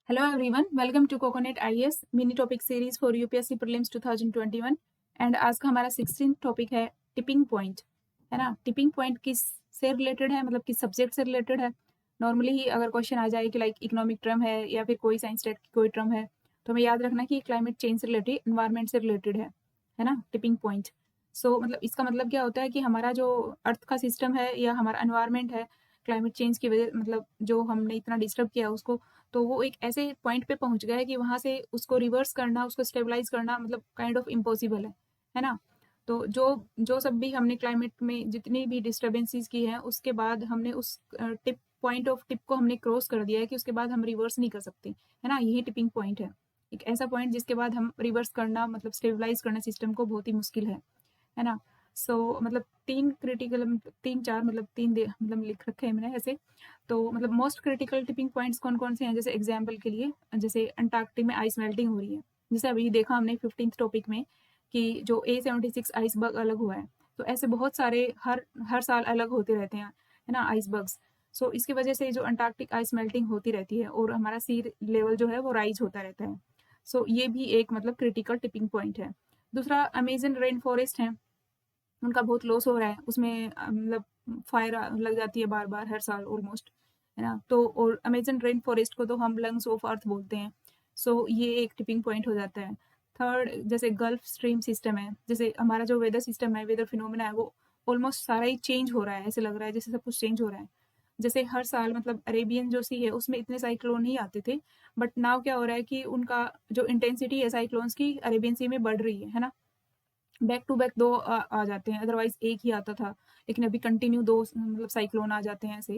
Hello everyone, welcome to Coconut IAS mini topic series for UPSC prelims 2021 and आज का हमारा 16th topic है tipping point, है ना। टिपिंग पॉइंट किस से रिलेटेड है, मतलब किस सब्जेक्ट से रिलेटेड है। नॉर्मली ही अगर क्वेश्चन आ जाए कि लाइक इकोनॉमिक टर्म है या फिर कोई साइंस स्टेट की कोई टर्म है तो हमें याद रखना कि क्लाइमेट चेंज से रिलेटेड, इन्वायरमेंट से रिलेटेड है ना टिपिंग पॉइंट। सो मतलब इसका मतलब क्या होता है कि हमारा जो अर्थ का सिस्टम है या हमारा एनवायरमेंट है, क्लाइमेट चेंज की वजह मतलब जो हमने इतना डिस्टर्ब किया उसको, तो वो एक ऐसे पॉइंट पे पहुंच गया है कि वहां से उसको रिवर्स करना, उसको स्टेबलाइज करना मतलब काइंड ऑफ इम्पॉसिबल है ना। तो जो जो सब भी हमने क्लाइमेट में जितनी भी डिस्टर्बेंसेस की है उसके बाद हमने उस टिप पॉइंट ऑफ टिप को हमने क्रॉस कर दिया है कि उसके बाद हम रिवर्स नहीं कर सकते, है ना। यही टिपिंग पॉइंट है, एक ऐसा पॉइंट जिसके बाद हम रिवर्स करना मतलब स्टेबलाइज करना सिस्टम को बहुत ही मुश्किल है ना। सो मतलब तीन क्रिटिकल, तीन चार मतलब मतलब लिख रखे हैं मैंने ऐसे। तो मतलब मोस्ट क्रिटिकल टिपिंग पॉइंट्स कौन कौन से हैं, जैसे एग्जाम्पल के लिए जैसे अंटार्कटिक में आइस मेल्टिंग हो रही है, जैसे अभी देखा हमने 15th टॉपिक में कि जो A76 आइसबर्ग अलग हुआ है। तो ऐसे बहुत सारे हर हर साल अलग होते रहते हैं, है ना, आइसबर्ग्स। सो इसकी वजह से जो अंटार्कटिक आइस मेल्टिंग होती रहती है और हमारा सी लेवल जो है वो राइज होता रहता है। सो ये भी एक मतलब क्रिटिकल टिपिंग पॉइंट है। दूसरा अमेजन रेन फॉरेस्ट है, उनका बहुत लॉस हो रहा है, उसमें मतलब फायर लग जाती है बार बार हर साल ऑलमोस्ट, है ना। तो और अमेजन रेन फॉरेस्ट को तो हम लंग्स ऑफ अर्थ बोलते हैं। सो ये एक टिपिंग पॉइंट हो जाता है। थर्ड जैसे गल्फ स्ट्रीम सिस्टम है, जैसे हमारा जो वेदर सिस्टम है, वेदर फिनोमिना है, वो ऑलमोस्ट सारा ही चेंज हो रहा है, ऐसे लग रहा है जैसे सब कुछ चेंज हो रहा है। जैसे हर साल मतलब अरेबियन जो सी है उसमें इतने साइक्लोन नहीं आते थे, बट नाउ क्या हो रहा है कि उनका जो इंटेंसिटी है साइक्लोन्स की अरेबियन सी में बढ़ रही है ना। बैक टू बैक दो आ जाते हैं, अदरवाइज एक ही आता था, लेकिन अभी कंटिन्यू दो मतलब साइक्लोन आ जाते हैं ऐसे,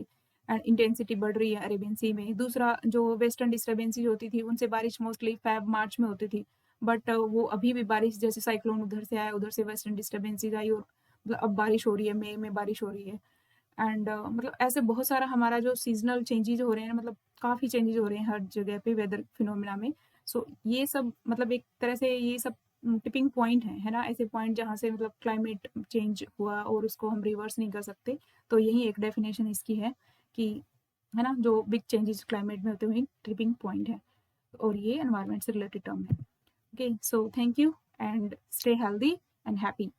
एंड इंटेंसिटी बढ़ रही है अरेबियन सी में। दूसरा जो वेस्टर्न डिस्टर्बेंसेज होती थी उनसे बारिश मोस्टली फेब मार्च में होती थी, बट वो अभी भी बारिश, जैसे साइक्लोन उधर से आया उधर से वेस्टर्न डिस्टर्बेंसेज आई और मतलब अब बारिश हो रही है, मई में बारिश हो रही है। एंड मतलब ऐसे बहुत सारा हमारा जो सीजनल चेंजेज हो रहे हैं, मतलब काफ़ी चेंजेस हो रहे हैं हर जगह पे वेदर फिनोमिना में। सो ये सब मतलब एक तरह से ये सब टिपिंग पॉइंट है ना, ऐसे पॉइंट जहाँ से मतलब क्लाइमेट चेंज हुआ और उसको हम रिवर्स नहीं कर सकते। तो यही एक डेफिनेशन इसकी है कि, है ना, जो बिग चेंजेस क्लाइमेट में होते हुए टिपिंग पॉइंट है, और ये एनवायरनमेंट से रिलेटेड टर्म है। Okay, so thank you and stay healthy and happy.